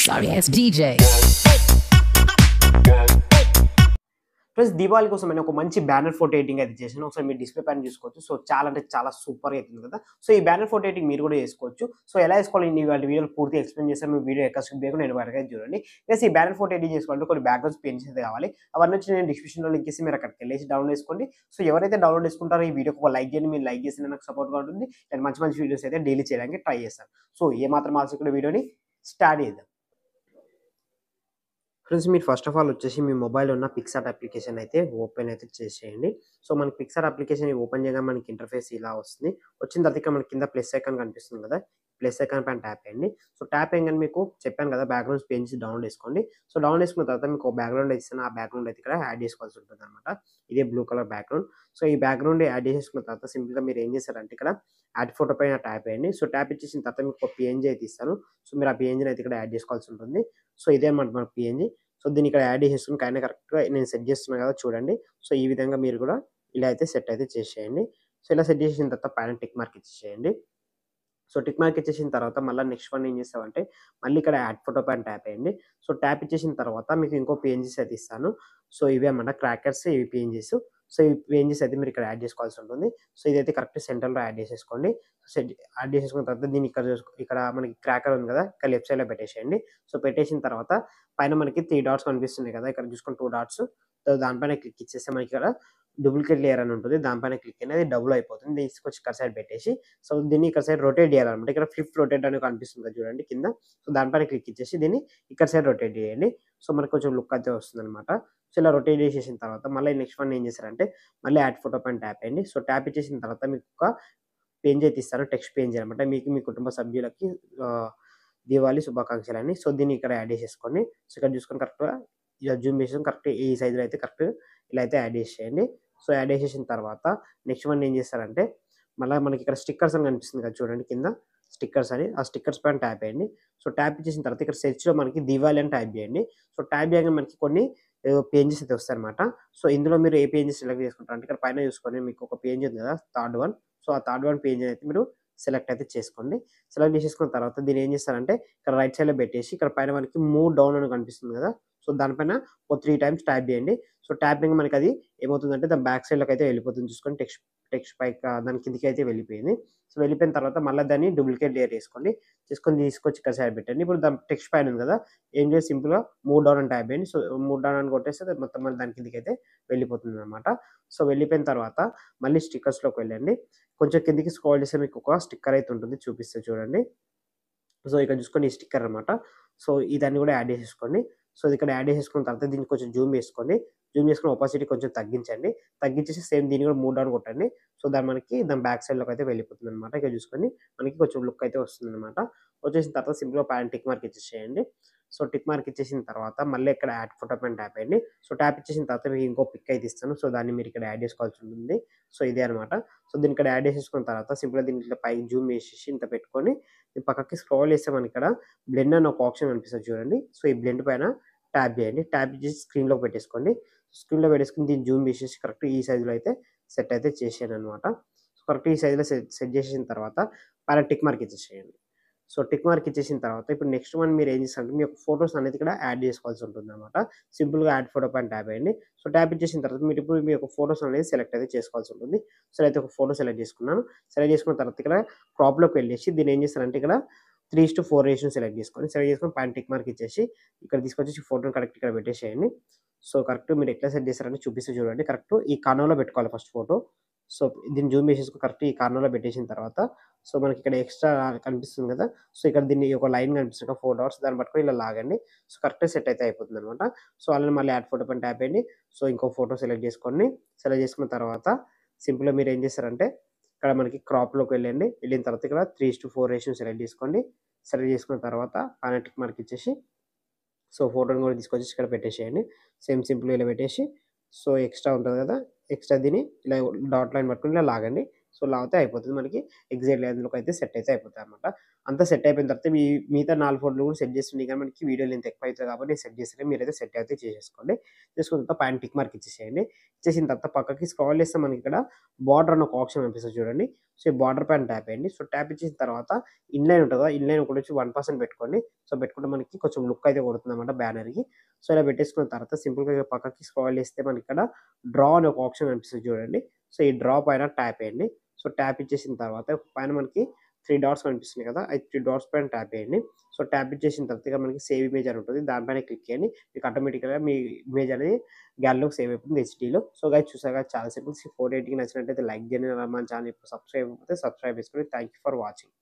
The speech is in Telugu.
sorry ass DJ. Plus Deepavali కోసం నేను ఒక మంచి బ్యానర్ ఫోటో ఎడిటింగ్ అయితే చేశాను. ఒకసారి మీరు డిస్‌ప్లే పైన చూసుకోవచ్చు. సో, చాలా అంటే చాలా సూపర్‌గా అయితుంది కదా! సో, ఈ బ్యానర్ ఫోటో ఎడిటింగ్ మీరు కూడా చేసుకోవచ్చు. సో, ఎలా చేసుకోవాలో నేను ఇవాళ వీడియోలో పూర్తిగా ఎక్స్‌ప్లెయిన్ చేశాను. మీ వీడియో ఎక్కడ స్కిప్ చేయకుండా ఎండ్ వరకు అయితే చూడండి. ప్లస్ ఈ బ్యానర్ ఫోటో ఎడిట్ చేసుకోవాలంటే కొన్ని బ్యాక్‌గ్రౌండ్స్ పెయింట్స్ అయితే కావాలి. అవన్నీ వచ్చి నేను డిస్క్రిప్షన్‌లో లింక్ ఇస్తే మీరు అక్కడికెళ్ళేసి డౌన్లోడ్ చేసుకోండి. సో, ఎవరైతే డౌన్లోడ్ చేసుకుంటారో ఈ వీడియోకి ఒక లైక్ చేయండి. మీరు లైక్ చేస్తేనే నాకు సపోర్ట్‌గా ఉంటుంది. అండ్ మంచి మంచి వీడియోస్ అయితే డైలీ చేయడానికి ట్రై చేస్తాను. సో, ఏమాత్రం ఆలస్యం వీడియోని స్టార్ట్ చేద్దాం. ఫ్రెండ్స్ మీరు ఫస్ట్ ఆఫ్ ఆల్ వచ్చేసి మీ మొబైల్‌లో ఉన్న పిక్సార్ట్ అప్లికేషన్ అయితే ఓపెన్ అయితే చేసేయండి. సో, మనకి పిక్సార్ట్ అప్లికేషన్ ఓపెన్ చేయగానే మనకి ఇంటర్ఫేస్ ఇలా వస్తుంది. వచ్చిన తర్వాత ఇక్కడ మనకి కింద ప్లస్ ఐకాన్ కనిపిస్తుంది కదా! ప్లస్ ఐకాన్ పైన ట్యాప్ చేయండి. సో, ట్యాప్ చేయంగానే మీకు చెప్పాను కదా! బ్యాక్‌గ్రౌండ్స్ పెయింట్స్ డౌన్లోడ్ చేసుకోండి. సో, డౌన్లోడ్ చేసుకున్న తర్వాత మీకు ఒక బ్యాక్‌గ్రౌండ్ అయితే ఇస్తాను. ఆ బ్యాక్‌గ్రౌండ్ అయితే ఇక్కడ యాడ్ చేసుకోవాల్సి ఉంటుందన్నమాట. ఇదే బ్లూ కలర్ బ్యాక్‌గ్రౌండ్. సో, ఈ బ్యాక్‌గ్రౌండ్ యాడ్ చేసుకున్న తర్వాత సింపుల్‌గా మీరు ఏం చేస్తారంటే ఇక్కడ యాడ్ ఫోటో పైన ట్యాప్ చేయండి. సో, ట్యాప్ ఇచ్చేసిన తర్వాత మీకు ఒక పీఎన్‌జీ అయితే ఇస్తాను. సో, మీరు ఆ పీఎన్‌జీని అయితే ఇక్కడ యాడ్ చేసుకోవాల్సి ఉంటుంది. సో, ఇదే అన్నమాట మన పీఎన్‌జీ. సో, దీన్ని ఇక్కడ యాడ్ చేసేసుకొని కైనా కరెక్ట్‌గా నేను సెట్ చేస్తున్నా కదా! చూడండి. సో, ఈ విధంగా మీరు కూడా ఇలా అయితే సెట్ అయితే చేసేయండి. సో, ఇలా సెట్ చేసేసిన తర్వాత పైన టిక్ మార్క్ ఇచ్చేసేయండి. సో, టిక్ మార్క్ ఇచ్చేసిన తర్వాత మళ్ళా నెక్స్ట్ వన్ ఏం చేస్తామంటే మళ్ళీ ఇక్కడ యాడ్ ఫోటో పైన ట్యాప్ చేయండి. సో, ట్యాప్ ఇచ్చేసిన తర్వాత మీకు ఇంకో పీఎన్‌జీస్ అయితే ఇస్తాను. సో, ఇవే అన్నమాట క్రాకర్స్ ఇవి పీఎన్‌జీస్. సో, ఈ పీఎన్‌జీస్ అయితే మీరు ఇక్కడ యాడ్ చేసుకోవాల్సి ఉంటుంది. సో, ఇదైతే కరెక్ట్ సెంటర్‌లో యాడ్ చేసేసుకోండి. యాడ్ చేసేసుకున్న తర్వాత దీన్ని ఇక్కడ మనకి క్రాకర్ ఉంది కదా! ఇక్కడ లెఫ్ట్ సైడ్‌లో పెట్టేసేయండి. సో, పెట్టేసిన తర్వాత పైన మనకి 3 డాట్స్ కనిపిస్తున్నాయి కదా! ఇక్కడ చూసుకొని 2 డాట్స్. సో, దానిపైన క్లిక్ ఇచ్చేస్తే మనకి ఇక్కడ డూప్లికేట్ లేయర్ అని ఉంటుంది. దానిపైన క్లిక్ చేయండి. అది డబుల్ అయిపోతుంది. దీన్ని తీసుకొచ్చి ఇక్కడ సైడ్ పెట్టేసి సో, దీన్ని ఇక్కడ సైడ్ రొటేట్ చేయాలన్నమాట. ఇక్కడ ఫ్లిప్ రొటేట్ అని కనిపిస్తుంది కదా! చూడండి కింద. సో, దానిపైన క్లిక్ ఇచ్చేసి దీన్ని ఇక్కడ సైడ్ రొటేట్ చేయండి. సో, మనకు కొంచెం లుక్ అయితే వస్తుందన్నమాట. సో, ఇలా రొటేట్ చేసేసిన తర్వాత మళ్ళీ నెక్స్ట్ వన్ ఏం చేశారంటే మళ్ళీ యాడ్ ఫోటో పైన ట్యాప్ చేయండి. సో, ట్యాప్ ఇచ్చేసిన తర్వాత మీకు ఒక పేజ్ అయితే ఇస్తాను. టెక్స్ట్ పేజ్ అనమాట. మీకు మీ కుటుంబ సభ్యులకి దీవాళి శుభాకాంక్షలని. సో, దీన్ని ఇక్కడ యాడ్ చేసేసుకోండి. సో, ఇక్కడ చూసుకొని కరెక్ట్‌గా ఇలా జూమ్ చేసేసుకొని కరెక్ట్ ఈ సైజ్‌లో అయితే కరెక్ట్ ఇలా అయితే యాడ్ చేసేయండి. సో, యాడ్ చేసేసిన తర్వాత నెక్స్ట్ వన్ ఏం చేస్తారంటే మళ్ళా మనకి ఇక్కడ స్టిక్కర్స్ అని కనిపిస్తుంది కదా! చూడండి కింద స్టిక్కర్స్ అని. ఆ స్టిక్కర్స్ పైన ట్యాప్ చేయండి. సో, ట్యాప్ ఇచ్చేసిన తర్వాత ఇక్కడ సెర్చ్‌లో మనకి దివాళి అని టైప్ చేయండి. సో, టైప్ చేయగానే మనకి కొన్ని పేజెస్ అయితే వస్తాయన్నమాట. సో, ఇందులో మీరు ఏ పేజెస్ సెలెక్ట్ చేసుకుంటారు అంటే ఇక్కడ పైన చూసుకొని మీకు ఒక పేజ్ ఉంది కదా! Third one. సో, ఆ థర్డ్ వన్ పేజ్ అయితే మీరు సెలెక్ట్ అయితే చేసుకోండి. సెలెక్ట్ చేసేసుకున్న తర్వాత దీన్ని ఏం చేస్తారంటే ఇక్కడ రైట్ సైడ్‌లో పెట్టేసి ఇక్కడ పైన మనకి మూవ్ డౌన్ అని కనిపిస్తుంది కదా! సో, దానిపైన ఓ 3 టైమ్స్ ట్యాప్ చేయండి. సో, ట్యాపింగ్ మనకది ఏమవుతుందంటే దాని బ్యాక్ సైడ్‌లోకి అయితే వెళ్ళిపోతుంది. చూసుకోండి టెక్స్ట్ పైకి దాని కిందకి అయితే వెళ్ళిపోయింది. సో, వెళ్ళిపోయిన తర్వాత మళ్ళా దాన్ని డూప్లికేట్ లేయర్ చేసుకొని తీసుకొచ్చి ఇక్కడ సైడ్ పెట్టండి. ఇప్పుడు దాని టెక్స్ట్ పైన ఉంది కదా! ఏం లేదు సింపుల్‌గా మూవ్ డౌన్ అని ట్యాప్ చేయండి. సో, మూవ్ డౌన్ అని కొట్టేస్తే అది మొత్తం మళ్ళీ దాని కిందకైతే వెళ్ళిపోతుందన్నమాట. సో, వెళ్ళిపోయిన తర్వాత మళ్ళీ స్టిక్కర్స్‌లోకి వెళ్ళండి. కొంచెం కిందకి స్క్రోల్ చేస్తే మీకు ఒక స్టిక్కర్ అయితే ఉంటుంది. చూపిస్తా చూడండి. సో, ఇక్కడ చూసుకోండి ఈ స్టిక్కర్ అన్నమాట. సో, ఇదాన్ని కూడా యాడ్ చేసేసుకోండి. సో, ఇది ఇక్కడ యాడ్ చేసేసుకున్న తర్వాత దీన్ని కొంచెం జూమ్ చేసుకోండి. జూమ్ చేసుకొని ఒపాసిటీ కొంచెం తగ్గించండి. తగ్గించేసి సేమ్ దీన్ని కూడా మూవ్ డౌన్ కొట్టండి. సో, దాని బ్యాక్ సైడ్‌లోకి అయితే వెళ్ళిపోతుందన్నమాట. ఇక్కడ చూసుకొని మనకి కొంచెం లుక్ అయితే వస్తుందన్నమాట. వచ్చేసిన తర్వాత సింపుల్‌గా పైన టిక్ మార్క్ ఇచ్చేసేయండి. సో, టిక్ మార్క్ ఇచ్చేసిన తర్వాత మళ్ళీ ఇక్కడ యాడ్ ఫోటో పైన ట్యాప్ చేయండి. సో, ట్యాప్ ఇచ్చేసిన తర్వాత మీకు ఇంకో పిక్ అయితే ఇస్తాను. సో, దాన్ని మీరు ఇక్కడ యాడ్ చేసుకోవాల్సి ఉంటుంది. సో, ఇదే అన్నమాట. సో, దీన్ని ఇక్కడ యాడ్ చేసేసుకున్న తర్వాత సింపుల్‌గా దీన్ని ఇట్లా పైకి జూమ్ చేసేసి ఇంత పెట్టుకొని పక్కకి స్క్రోల్ చేస్తే మనకిక్కడ బ్లెండ్ అని ఒక ఆప్షన్ కనిపిస్తది చూడండి. సో, ఈ బ్లెండ్ పైన ట్యాప్ చేయండి. ట్యాప్ చేసి స్క్రీన్‌లోకి పెట్టేసుకోండి. స్క్రీన్‌లో పెట్టేసుకొని దీన్ని జూమ్ చేసేసి కరెక్ట్ ఈ సైజ్‌లో అయితే సెట్ అయితే చేశాననమాట. సో, కరెక్ట్ ఈ సైజ్‌లో సెట్ చేసేసిన తర్వాత పైన టిక్ మార్క్ ఇచ్చేసేయండి. సో, టిక్ మార్క్ ఇచ్చేసిన తర్వాత ఇప్పుడు నెక్స్ట్ వన్ మీరు ఏం చేస్తారంటే మీ యొక్క ఫోటోస్ అనేది ఇక్కడ యాడ్ చేసుకోవాల్సి ఉంటుందనమాట. సింపుల్‌గా యాడ్ ఫోటో పైన ట్యాప్ చేయండి. సో, ట్యాప్ ఇచ్చేసిన తర్వాత మీరు ఇప్పుడు మీ యొక్క ఫోటోస్ అనేది సెలెక్ట్ అయితే చేసుకోవాల్సి ఉంటుంది. సో, నేనైతే ఒక ఫోటో సెలెక్ట్ చేసుకున్నాను. సెలెక్ట్ చేసుకున్న తర్వాత ఇక్కడ క్రాప్‌లోకి వెళ్ళేసి దీన్ని ఏం చేస్తారంటే ఇక్కడ 3:4 రేషియో సెలెక్ట్ చేసుకోండి. సెలెక్ట్ చేసుకొని పైన టిక్ మార్క్ ఇచ్చేసి ఇక్కడ తీసుకొచ్చేసి ఫోటోని కరెక్ట్ ఇక్కడ పెట్టేసేయండి. సో, కరెక్ట్ మీరు ఎట్లా సెట్ చేస్తారంటే చూపిస్తే చూడండి. కరెక్ట్ ఈ కార్నర్‌లో పెట్టుకోవాలి ఫస్ట్ ఫోటో. సో, దీన్ని జూమ్ చేసేసుకొని కరెక్ట్ ఈ కార్నర్‌లో పెట్టేసిన తర్వాత సో, మనకి ఇక్కడ ఎక్స్‌ట్రా కనిపిస్తుంది కదా! సో, ఇక్కడ దీన్ని ఒక లైన్ కనిపిస్తుంది కదా! 4 డాట్స్ దాన్ని పట్టుకొని ఇలా లాగండి. సో, కరెక్ట్‌గా సెట్ అయితే అయిపోతుందనమాట. సో, అలానే మళ్ళీ యాడ్ ఫోటో పైన ట్యాప్ చేయండి. సో, ఇంకో ఫోటో సెలెక్ట్ చేసుకోండి. సెలెక్ట్ చేసుకున్న తర్వాత సింపుల్‌గా మీరు ఏం చేస్తారంటే ఇక్కడ మనకి క్రాప్‌లోకి వెళ్ళండి. వెళ్ళిన తర్వాత ఇక్కడ 3:4 రేషియో సెలెక్ట్ చేసుకోండి. సెలెక్ట్ చేసుకున్న తర్వాత పైన టిక్ మార్క్ ఇచ్చేసి సో, ఫోటోని కూడా తీసుకొచ్చేసి ఇక్కడ పెట్టేసేయండి. సేమ్ సింపుల్‌గా ఇలా పెట్టేసి సో, ఎక్స్‌ట్రా ఉంటది కదా! ఎక్స్‌ట్రా దీన్ని ఇలా డాట్ లైన్ పట్టుకొని ఇలా లాగండి. సో, లాగితే అయిపోతది మనకి ఎగ్జాక్ట్‌లీ అందులోకైతే సెట్ అయితే అయిపోతదనమాట. అంతా సెట్ అయిపోయిన తర్వాత మిగతా 4 ఫోటోలు కూడా సెట్ చేస్తుండే కానీ మనకి వీడియో లెంత్ ఎక్కువ అయితది కాబట్టి నేను సెట్ చేస్తలేను. మీరైతే సెట్ అయితే చేసేసుకోండి. చేసుకున్న తర్వాత పైన టిక్ మార్క్ ఇచ్చేసేయండి. ఇచ్చేసిన తర్వాత పక్కకి స్క్రాల్ చేస్తే మనకిక్కడ బార్డర్ అని ఒక ఆప్షన్ కనిపిస్తది చూడండి. సో, ఈ బార్డర్ పైన ట్యాప్ చేయండి. సో, ట్యాప్ ఇచ్చేసిన తర్వాత ఇన్‌లైన్ ఉంటది కదా! ఇన్‌లైన్ ఒకటొచ్చి 1% పెట్టుకోండి. సో, పెట్టుకుంటే మనకి కొంచెం లుక్ అయితే కొడుతుందన్నమాట బ్యానర్‌కి. సో, ఇలా పెట్టేసుకున్న తర్వాత సింపుల్‌గా పక్కకి స్క్రాల్ చేస్తే మనకిక్కడ డ్రా అని ఒక ఆప్షన్ కనిపిస్తది చూడండి. సో, ఈ డ్రా పైన ట్యాప్ చేయండి. సో, ట్యాప్ ఇచ్చేసిన తర్వాత పైన మనకి 3 డాట్స్ కనిపిస్తున్నాయి కదా! ఈ 3 డాట్స్ పైన ట్యాప్ చేయండి. సో, ట్యాప్ ఇచ్చేసిన తర్వాత ఇక మనకి సేవ్ ఇమేజ్ అని ఉంటది. దానిపైన క్లిక్ చేయండి. మీకు ఆటోమేటిక్‌గా మీ ఇమేజ్ అనేది గ్యాలరీలోకి సేవ్ అయిపోతుంది హెచ్‌డీలో. సో, గైస్ చూసారు కదా! చాలా సింపుల్. ఫోటో ఎడిటింగ్ నచ్చినట్టయితే లైక్ చేయండి. మన ఛానెల్ ఇప్పుడు సబ్స్క్రైబ్ అవ్వకపోతే సబ్స్క్రైబ్ చేసుకోండి. Thank you for watching.